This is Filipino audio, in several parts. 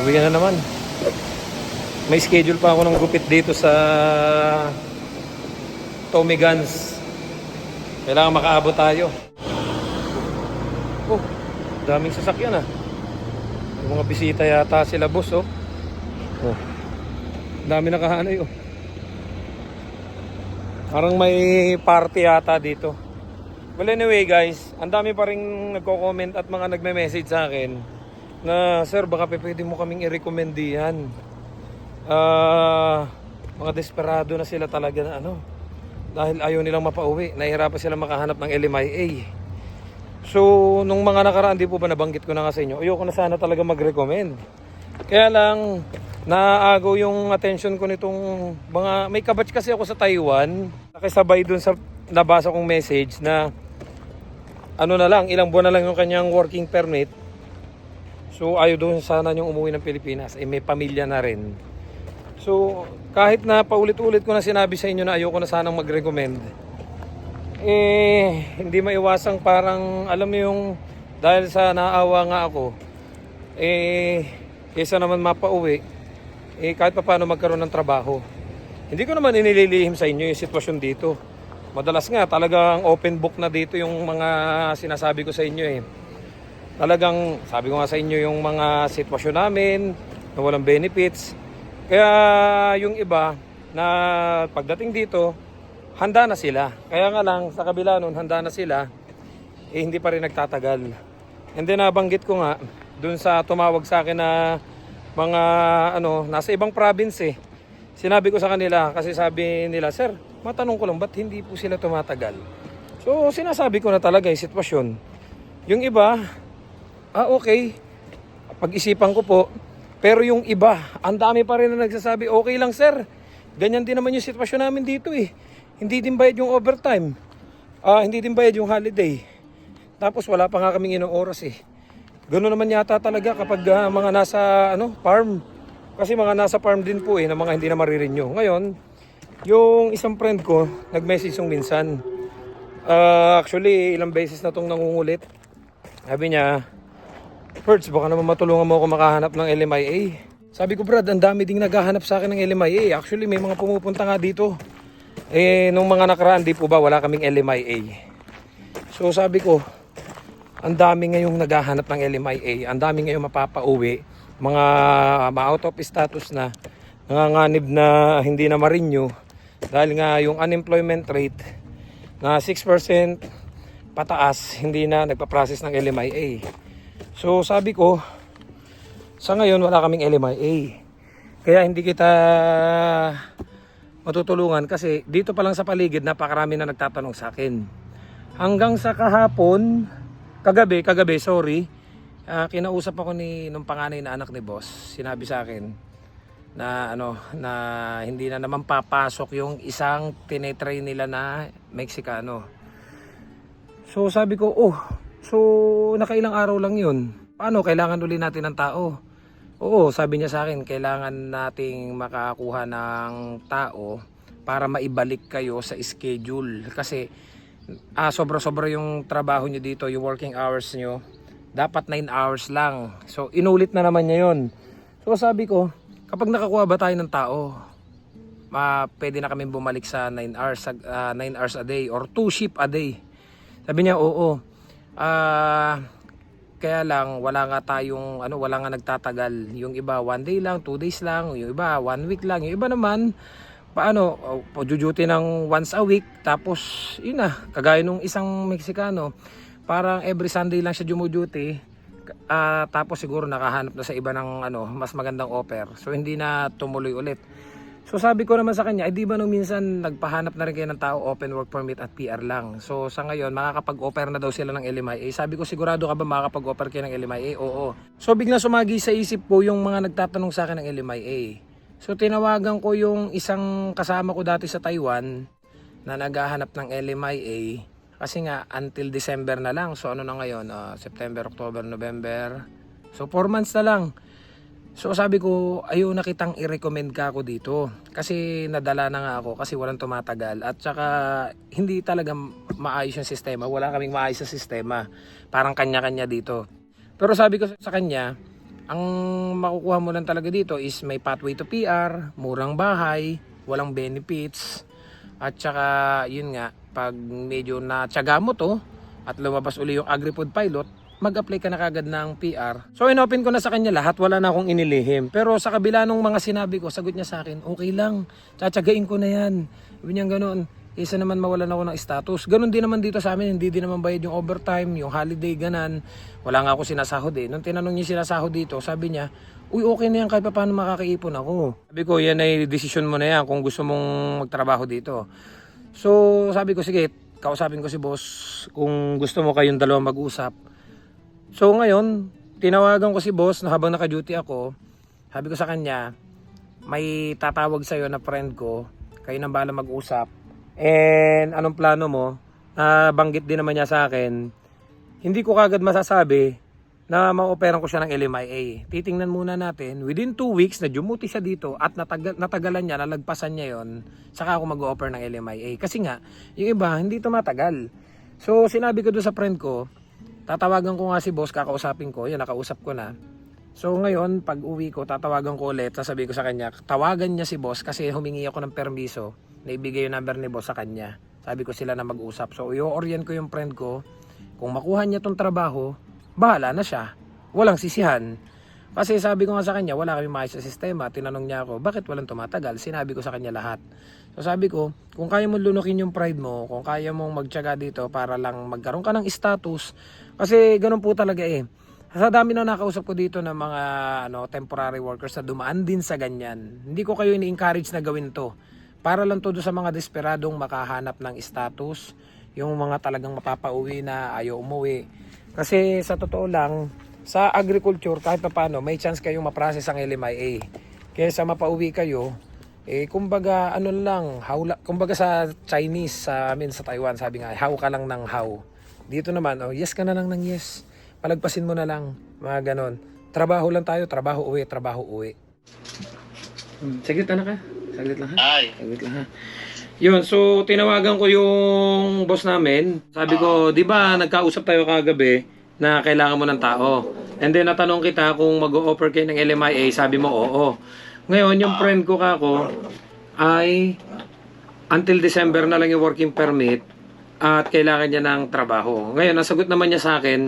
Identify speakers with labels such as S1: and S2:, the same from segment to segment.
S1: Uwi na naman. May schedule pa ako ng gupit dito sa Tommy Guns. Kailangan makaabot tayo. Oh, daming sasakyan ah. Yung mga bisita yata sila boss oh. Oh. Dami nakahanay oh. Parang may party yata dito. Well anyway guys, ang dami pa rin nagko-comment at mga nagme-message sa akin na sir baka pwede mo kaming i-recommend diyan. Mga desperado na sila talaga na ano. Dahil ayaw nilang mapauwi, nahihirapan sila makahanap ng LMIA. So, nung mga nakaraan, di po ba nabanggit ko na nga sa inyo, ayoko na sana talaga mag-recommend. Kaya lang, naagaw yung attention ko nitong mga, may kabatch kasi ako sa Taiwan, nakisabay dun sa nabasa kong message na, ano na lang, ilang buwan na lang yung kanyang working permit. So, ayaw doon sana niyong umuwi ng Pilipinas, may pamilya na rin. So, kahit na paulit-ulit ko na sinabi sa inyo na ayoko na sanang mag-recommend, hindi maiwasang parang, alam mo yung, dahil sa naawa nga ako, kesa naman mapauwi, kahit pa paano magkaroon ng trabaho. Hindi ko naman inililihim sa inyo yung sitwasyon dito. Madalas nga, talagang open book na dito yung mga sinasabi ko sa inyo Talagang, sabi ko nga sa inyo yung mga sitwasyon namin, na walang benefits. Kaya yung iba na pagdating dito, handa na sila. Kaya nga lang sa kabila nun, handa na sila, hindi pa rin nagtatagal. And then nabanggit ko nga, dun sa tumawag sa akin na mga nasa ibang province Sinabi ko sa kanila, kasi sabi nila, sir, matanong ko lang, ba't hindi po sila tumatagal? So sinasabi ko na talaga yung sitwasyon. Yung iba, okay, pag-isipan ko po. Pero yung iba, ang dami pa rin na nagsasabi, okay lang sir, ganyan din naman yung sitwasyon namin dito Hindi din bayad yung overtime. Hindi din bayad yung holiday. Tapos wala pa nga kaming inong oras Ganoon naman yata talaga kapag mga nasa farm. Kasi mga nasa farm din po na mga hindi na marirenew. Ngayon, yung isang friend ko, nag-message yung minsan. Actually, ilang beses na tong nangungulit. Sabi niya, Ferds, baka naman matulungan mo ako makahanap ng LMIA. Sabi ko, Brad, ang dami ding naghahanap sa akin ng LMIA. Actually, may mga pumupunta nga dito. Nung mga nakaraan, di po ba, wala kaming LMIA. So, sabi ko, ang dami ngayong naghahanap ng LMIA. Ang dami ngayong mapapauwi. Mga ma-out of status na, nanganganib na hindi na ma-renew. Dahil nga yung unemployment rate na 6% pataas, hindi na nagpa-process ng LMIA. So sabi ko, sa ngayon wala kaming LMIA. Kaya hindi kita matutulungan kasi dito pa lang sa paligid napakarami na nagtatanong sa akin. Hanggang sa kagabi, kinausap ako nung panganay na anak ni boss. Sinabi sa akin na na hindi na naman papasok yung isang tinetry nila na Meksikano. So sabi ko, so nakailang araw lang yun. Paano? Kailangan uli natin ng tao. Oo, sabi niya sa akin, kailangan nating makakuha ng tao para maibalik kayo sa schedule. Kasi sobra-sobra yung trabaho nyo dito, yung working hours nyo. Dapat 9 hours lang. So inulit na naman niya yun. So sabi ko, kapag nakakuha ba tayo ng tao, pwede na kami bumalik sa 9 hours a day or 2 shift a day. Sabi niya, oo. Kaya lang wala nga nagtatagal. Yung iba 1 day lang, 2 days lang, yung iba 1 week lang. Yung iba naman duty ng once a week, tapos yun na, kagaya nung isang Meksikano, parang every Sunday lang siya duty. Tapos siguro nakahanap na sa iba ng mas magandang offer. So hindi na tumuloy ulit. So sabi ko naman sa kanya, di ba nung minsan nagpahanap na rin kayo ng tao, open work permit at PR lang. So sa ngayon, makakapag-offer na daw sila ng LMIA. Sabi ko, sigurado ka ba makakapag-offer kayo ng LMIA? Oo. So biglang sumagi sa isip ko yung mga nagtatanong sa akin ng LMIA. So tinawagan ko yung isang kasama ko dati sa Taiwan na naghahanap ng LMIA. Kasi nga, until December na lang. So ano na ngayon? September, October, November. So 4 months na lang. So sabi ko, ayaw na kitang i-recommend ka ako dito. Kasi nadala na nga ako kasi walang tumatagal. At saka hindi talaga maayos yung sistema. Wala kaming maayos sa sistema. Parang kanya-kanya dito. Pero sabi ko sa kanya, Ang makukuha mo lang talaga dito is may pathway to PR, murang bahay, walang benefits, at saka yun nga, pag medyo natyaga mo to at lumabas uli yung AgriFood Pilot, mag-apply ka na kagad ng PR. So inopen ko na sa kanya lahat, wala na akong inilihim. Pero sa kabila nung mga sinabi ko, sagot niya sa akin, okay lang, tsatsagain ko na yan. Sabi niya ganoon, isa naman mawalan ako ng status. Ganon din naman dito sa amin, hindi din naman bayad yung overtime, yung holiday, ganan. Wala nga ako sinasahod eh. Nung tinanong niya sinasahod dito, sabi niya, uy, okay na yan kahit paano makakaipon ako. Sabi ko, yan ay decision mo na yan kung gusto mong magtrabaho dito. So sabi ko, sige, kausapin ko si boss kung gusto mo kayong dalawa mag-usap. So ngayon, tinawagan ko si boss na habang naka-duty ako. Sabi ko sa kanya, may tatawag sa'yo na friend ko, kayo nang bahala mag-usap. And anong plano mo? Banggit din naman niya sa akin, hindi ko kagad masasabi na ma-operan ko siya ng LMIA. Titingnan muna natin, within 2 weeks na dumuti siya dito at natagalan niya, nalagpasan niya yon, saka ako mag-o-offer ng LMIA. Kasi nga, yung iba, hindi tumatagal. So sinabi ko doon sa friend ko, tatawagan ko nga si boss, kakausapin ko, yan, nakausap ko na. So ngayon, pag uwi ko, tatawagan ko ulit, sasabihin ko sa kanya, tawagan niya si boss kasi humingi ako ng permiso, naibigay yung number ni boss sa kanya. Sabi ko sila na mag-usap. So i-orient ko yung friend ko, kung makuha niya tong trabaho, bahala na siya, walang sisihan. Kasi sabi ko nga sa kanya, wala kami maayos sa sistema. Tinanong niya ako, bakit walang tumatagal? Sinabi ko sa kanya lahat. So sabi ko, kung kaya mo lunukin yung pride mo, kung kaya mong magtiyaga dito para lang magkaroon ka ng status, kasi ganun po talaga eh. Sa dami na nakausap ko dito ng mga temporary workers na dumaan din sa ganyan. Hindi ko kayo ini-encourage na gawin to. Para lang todo sa mga desperadong makahanap ng status, yung mga talagang mapapauwi na ayaw umuwi. Kasi sa totoo lang, sa agriculture kahit pa paano, may chance kayong ma-process ang LMIA. Kaysa mapauwi kayo, kumbaga kumbaga sa Chinese, sa amin sa Taiwan, sabi nga, how ka lang ng how. Dito naman, yes ka na lang ng yes. Palagpasin mo na lang, mga ganon. Trabaho lang tayo, trabaho uwi, trabaho uwi. Saglit na ka? Saglit lang ha?
S2: Ay.
S1: Saglit lang ha? Yun, so tinawagan ko yung boss namin. Sabi ko, di ba nagkausap tayo kagabi na kailangan mo ng tao? And then natanong kita kung mag-o-offer kayo ng LMIA, sabi mo oo. Ngayon, yung friend ko kako ay until December na lang yung working permit at kailangan niya ng trabaho. Ngayon, nasagot naman niya sa akin,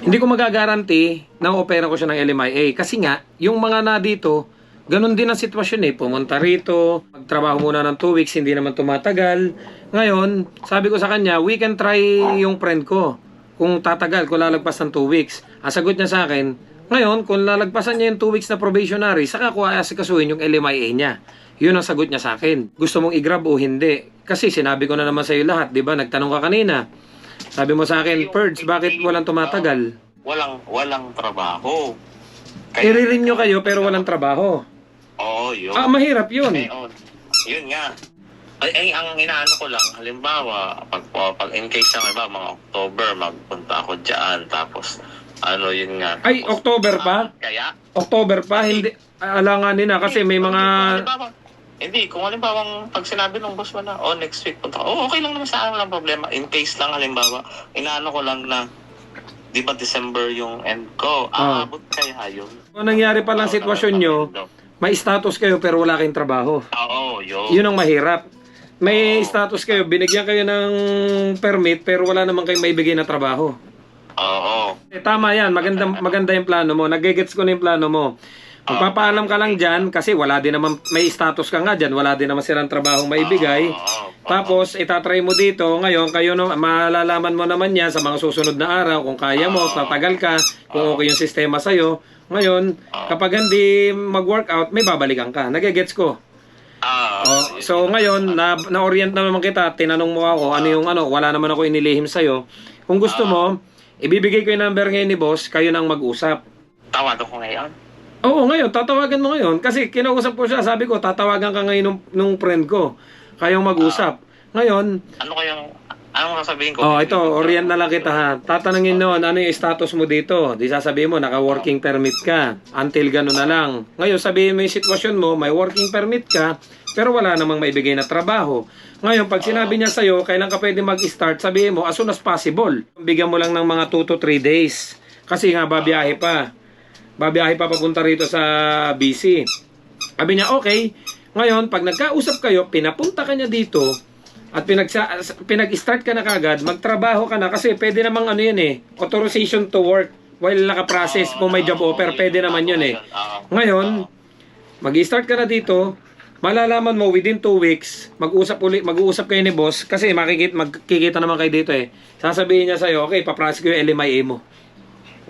S1: hindi ko magagaranti na opera ko siya ng LMIA. Kasi nga, yung mga na dito, ganun din ang sitwasyon eh. Pumunta rito, magtrabaho muna ng 2 weeks, hindi naman tumatagal. Ngayon, sabi ko sa kanya, we can try yung friend ko. Kung tatagal, kung lalagpas ng 2 weeks. Ang sagot niya sa akin, ngayon, kung lalagpasan niya yung 2 weeks na probationary, saka ko aasikasuhin yung LMIA niya. Yun ang sagot niya sa akin. Gusto mong i-grab o hindi? Kasi sinabi ko na naman sa iyo lahat, di ba? Nagtanong ka kanina. Sabi mo sa akin, Perds, bakit walang tumatagal?
S2: Walang trabaho.
S1: I-renew kayo pero walang trabaho.
S2: Oo, yun.
S1: Mahirap yun.
S2: Yun nga. Ay, ang inaano ko lang, halimbawa, pag in case ng iba, mga October, magpunta ako dyan, tapos, yun nga.
S1: Ay,
S2: tapos,
S1: October pa?
S2: Kaya?
S1: October pa? Hindi, alanganin na kasi may mga...
S2: Hindi, kung halimbawa, pag sinabi ng boss mo na, next week punta ka, okay lang naman sa akin, walang problema. In case lang, halimbawa, inaano ko lang na, di ba December yung end ko, abot kaya yun.
S1: Kung nangyari pa lang sitwasyon nyo, may status kayo pero wala kayong trabaho.
S2: Oo, yun.
S1: Yun ang mahirap. May status kayo, binigyan kayo ng permit pero wala naman kayong maibigay na trabaho.
S2: Oo.
S1: Tama yan, maganda yung plano mo. Nagigets ko na yung plano mo. Magpapaalam ka lang dyan kasi wala din naman, may status ka nga dyan, wala din naman silang trabahong maibigay. Tapos itatry mo dito, ngayon kayo malalaman mo naman yan sa mga susunod na araw kung kaya mo, tatagal ka, kung okay yung sistema sa'yo. Ngayon, kapag hindi mag-workout, may babalikan ka. Nagigets ko. So ngayon, na-orient naman kita, tinanong mo ako, wala naman ako inilihim sa'yo. Kung gusto mo, ibibigay ko yung number ngayon ni boss, kayo nang mag-usap.
S2: Tawagan ko ngayon.
S1: Oo, ngayon, tatawagan mo ngayon. Kasi kinausap ko siya, sabi ko, tatawagan ka ngayon nung friend ko. Kayong mag-usap. Ngayon,
S2: anong sasabihin ko?
S1: ito, orient na lang kita ha. Tatanungin noon, ano yung status mo dito? Di sasabihin mo, naka-working permit ka. Until gano'n na lang. Ngayon, sabihin mo yung sitwasyon mo, may working permit ka, pero wala namang maibigay na trabaho. Ngayon, pag sinabi niya sa'yo, kailan ka pwede mag-start, sabihin mo, as soon as possible. Bigyan mo lang ng mga 2 to 3 days. Kasi nga, babiyahe pa. babiyahe pa papunta rito sa BC. Sabi niya, okay. Ngayon, pag nagkausap kayo, pinapunta ka niya dito at pinag-start ka na kagad, magtrabaho ka na kasi pwede namang ano yan eh, authorization to work while naka-process kung may job offer, pwede naman yun eh. Ngayon, mag-start ka na dito, malalaman mo within 2 weeks, mag-uusap kayo ni boss kasi magkikita naman kayo dito eh. Sasabihin niya sa'yo, okay, paprocess ko yung LMIA mo.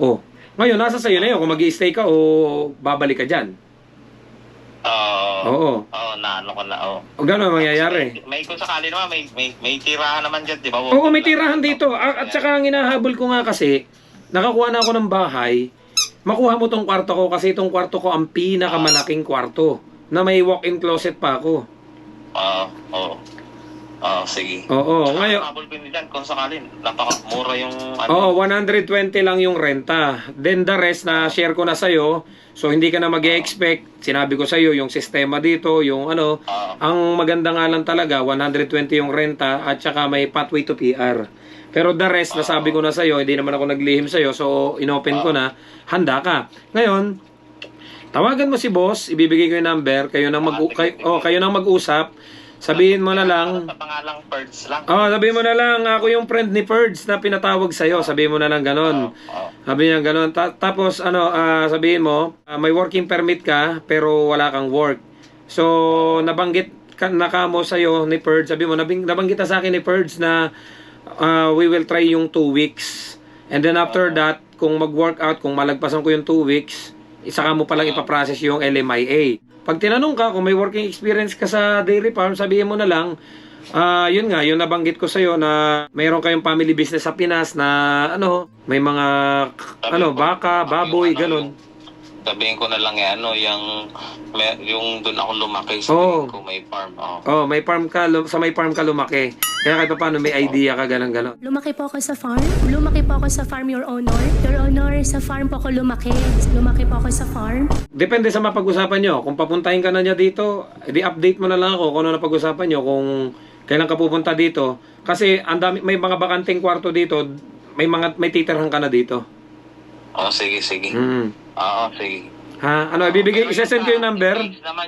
S1: Oh, ngayon, nasa sa'yo na yun kung mag-i-stay ka o babalik ka dyan. Oo.
S2: Na ano ko na,
S1: O gano'n mangyayari.
S2: May kung sakali naman, may tirahan naman dyan, di ba?
S1: Oo, may tirahan dito. At saka ang hinahabol ko nga kasi, nakakuha na ako ng bahay, makuha mo tong kwarto ko kasi itong kwarto ko ang pinakamalaking kwarto na may walk-in closet pa ako.
S2: Sige.
S1: Oo, ngayon.
S2: Habol ko nila kung sakali, napakamura yung
S1: Oo, 120 lang yung renta. Then the rest na share ko na sa'yo. So hindi ka na mag-expect. Sinabi ko sa'yo yung sistema dito, yung ano. Ang maganda nga lang talaga, 120 yung renta at saka may pathway to PR. Pero the rest, nasabi ko na sa'yo, hindi naman ako naglihim sa'yo. So inopen ko na, handa ka. Ngayon, tawagan mo si boss, ibibigay ko yung number, kayo nang mag-usap. Sabihin mo na lang.
S2: Sa pangalang Ferds lang.
S1: Sabihin mo na lang, ako yung friend ni Ferds na pinatawag sa'yo. Sabihin mo na lang ganon. Sabihin niya ganon. Tapos, sabihin mo, may working permit ka, pero wala kang work. So, nabanggit na kamo sa'yo ni Ferds. Sabihin mo, nabanggit na sa akin ni Ferds na we will try yung 2 weeks. And then after that, kung mag-workout, kung malagpasan ko yung 2 weeks, isaka mo palang ipaprocess yung LMIA. Pag tinanong ka kung may working experience ka sa dairy farm, sabihin mo na lang, yun nga, yung nabanggit ko sa'yo na mayroon kayong family business sa Pinas na may mga baka, baboy, ganun.
S2: Sabihin ko na lang yung doon ako lumaki, sabihin ko may farm.
S1: May farm ka, may farm ka lumaki. Kaya kahit paano may idea ka, ganun.
S3: Lumaki po ako sa farm. Lumaki po ako sa farm, Your Honor. Your Honor, sa farm po ako lumaki. Lumaki po ako sa farm.
S1: Depende sa mapag-usapan nyo. Kung papuntahin ka na niya dito, i-update mo na lang ako kung ano napag-usapan nyo, kung kailan ka pupunta dito. Kasi may mga bakanting kwarto dito, may titirhan ka na dito.
S2: Sige.
S1: Sige. Isesend ko yung number?
S2: Naman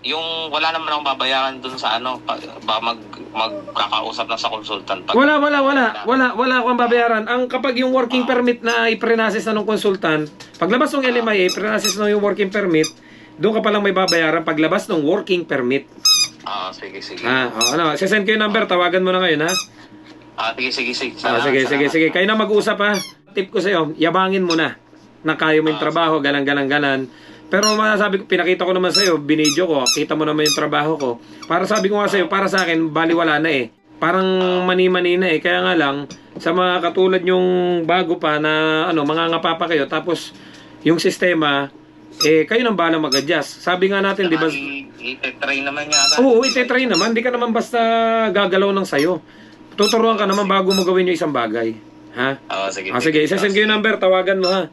S2: yung wala naman akong babayaran dun sa magkakausap na sa consultant.
S1: Wala akong babayaran. Kapag yung working permit na i-prenasis na ng consultant, paglabas ng LMIA, prenasis na yung working permit, doon ka palang may babayaran paglabas ng working permit.
S2: Sige.
S1: Isesend ko yung number, tawagan mo na ngayon, ha?
S2: Sige.
S1: Sige. Kayo na mag-usap, ha? Tip ko sa'yo, yabangin mo na kaya mo yung trabaho, ganan. Pero masasabi ko, pinakita ko naman sa'yo, binidyo ko, kita mo naman yung trabaho ko. Para sabi ko nga sa'yo, para sa akin, baliwala na eh. Parang mani-mani na eh. Kaya nga lang, sa mga katulad yung bago pa na mga ngapa pa kayo, tapos yung sistema, kayo nang bahala mag-adjust. Sabi nga natin, di ba?
S2: Ite-train naman yata.
S1: Oo, ite-train naman. Di ka naman basta gagalaw ng sayo. Tuturuan ka naman bago mo gawin yung isang bagay. Ha?
S2: Sige.
S1: Sige, isasend ko yung number, tawagan mo, ha?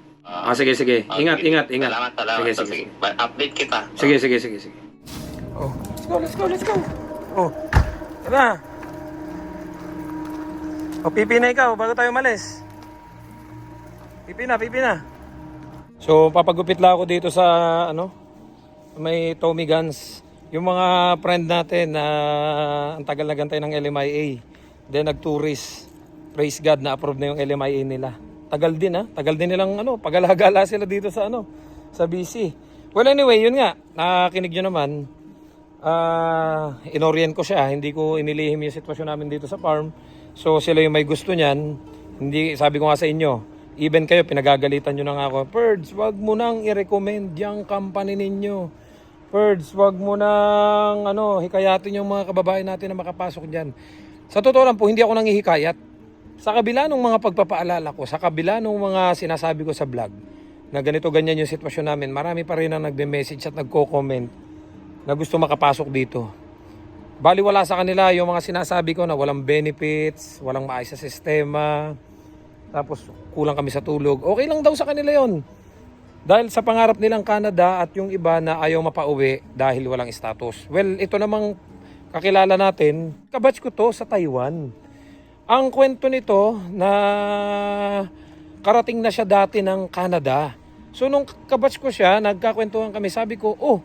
S1: Sige. Ingat.
S2: Salamat. Sige. Update kita.
S1: Sige. Let's go. Tara. Pipi na ikaw bago tayo malis. Pipi na. So, papagupit lang ako dito sa, may Tommy Guns. Yung mga friend natin na ang tagal na gantay ng LMIA. Then, nag-tourist. Praise God, na-approve na yung LMIA nila. Tagal din nilang pag-alagala sila dito sa sa BC. Well anyway, yun nga, nakinig nyo naman. Inorient ko siya, hindi ko inilihim yung sitwasyon namin dito sa farm. So sila yung may gusto niyan. Hindi, sabi ko nga sa inyo, even kayo pinagagalitan nyo na nga ako, Ferds, wag mo nang i-recommend yung company ninyo. Ferds, wag mo nang hikayatin yung mga kababayan natin na makapasok diyan. Sa totoo lang po, hindi ako nang ihikayat. Sa kabila ng mga pagpapaalala ko, sa kabila ng mga sinasabi ko sa vlog, na ganito-ganyan yung sitwasyon namin, marami pa rin ang nagme-message at nagko-comment na gusto makapasok dito. Baliwala sa kanila yung mga sinasabi ko na walang benefits, walang maayos sa sistema, tapos kulang kami sa tulog. Okay lang daw sa kanila yon. Dahil sa pangarap nilang Canada at yung iba na ayaw mapauwi dahil walang status. Well, ito namang kakilala natin, kabatch ko to sa Taiwan. Ang kwento nito na karating na siya dati ng Canada. So nung kabatch ko siya, nagkakwentuhan kami, sabi ko, oh,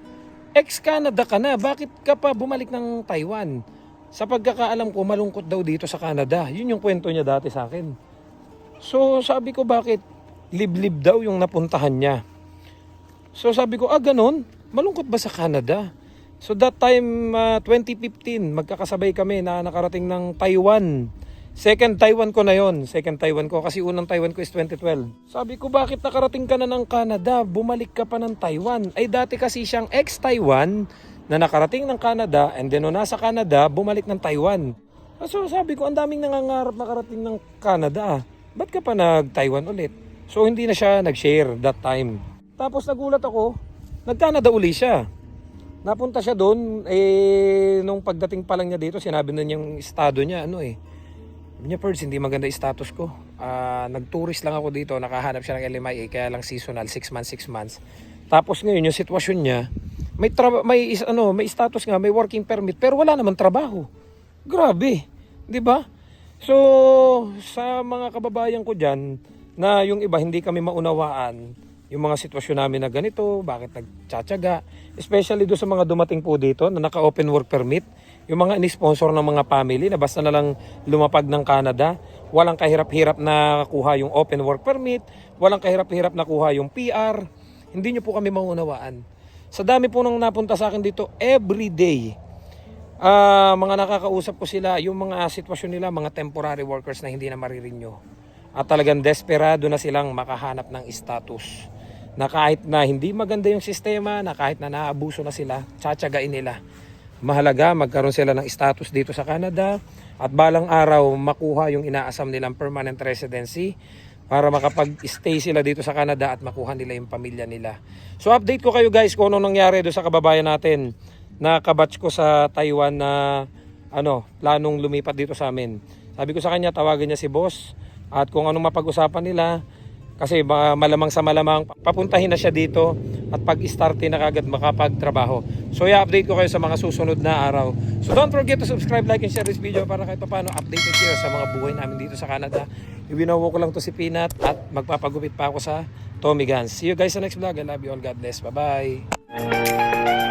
S1: ex-Canada ka na, bakit ka pa bumalik ng Taiwan? Sa pagkakaalam ko, malungkot daw dito sa Canada. Yun yung kwento niya dati sa akin. So sabi ko, bakit? Liblib daw yung napuntahan niya. So sabi ko, ganun? Malungkot ba sa Canada? So that time, 2015, magkakasabay kami na nakarating ng Taiwan. Second Taiwan ko na yon. Second Taiwan ko kasi unang Taiwan ko is 2012. Sabi ko, bakit nakarating ka na ng Canada? Bumalik ka pa ng Taiwan. Ay dati kasi siyang ex-Taiwan na nakarating ng Canada and then nung nasa Canada, bumalik ng Taiwan. So sabi ko, ang daming nangangarap nakarating ng Canada. Ba't ka pa nag-Taiwan ulit? So hindi na siya nag-share that time. Tapos nagulat ako, nag-Canada uli siya. Napunta siya doon, nung pagdating pa lang niya dito, sinabi na niyang estado niya, niya, Perds, hindi maganda yung status ko. Nag-tourist lang ako dito, nakahanap siya ng LMIA, kaya lang seasonal, 6 months. Tapos ngayon, yung sitwasyon niya, may status nga, may working permit, pero wala naman trabaho. Grabe, di ba? So, sa mga kababayan ko dyan, na yung iba hindi kami maunawaan, yung mga sitwasyon namin na ganito, bakit nagtsatsaga, especially do sa mga dumating po dito na naka-open work permit, yung mga ini-sponsor ng mga family na basta na lang lumapag ng Canada, walang kahirap-hirap na kuha yung open work permit, walang kahirap-hirap na kuha yung PR, hindi nyo po kami maunawaan. Sa dami po nang napunta sa akin dito, everyday, mga nakakausap ko sila, yung mga sitwasyon nila, mga temporary workers na hindi na maririnyo. At talagang desperado na silang makahanap ng status. Na kahit na hindi maganda yung sistema, na kahit na naabuso na sila, tsatsagain nila. Mahalaga magkaroon sila ng status dito sa Canada at balang araw makuha yung inaasam nilang permanent residency para makapag-stay sila dito sa Canada at makuha nila yung pamilya nila. So update ko kayo guys kung anong nangyari doon sa kababayan natin na kabatch ko sa Taiwan na planong lumipat dito sa amin. Sabi ko sa kanya, tawagan niya si boss at kung anong mapag-usapan nila kasi malamang sa malamang papuntahin na siya dito at pag-startin na kagad makapagtrabaho. So i-update ko kayo sa mga susunod na araw. So don't forget to subscribe, like, and share this video para kahit paano updated kayo sa mga buhay namin dito sa Canada. Ibinawo ko lang to si Peanut at magpapagupit pa ako sa Tommy Guns. See you guys sa next vlog. I love you all. God bless. Bye-bye.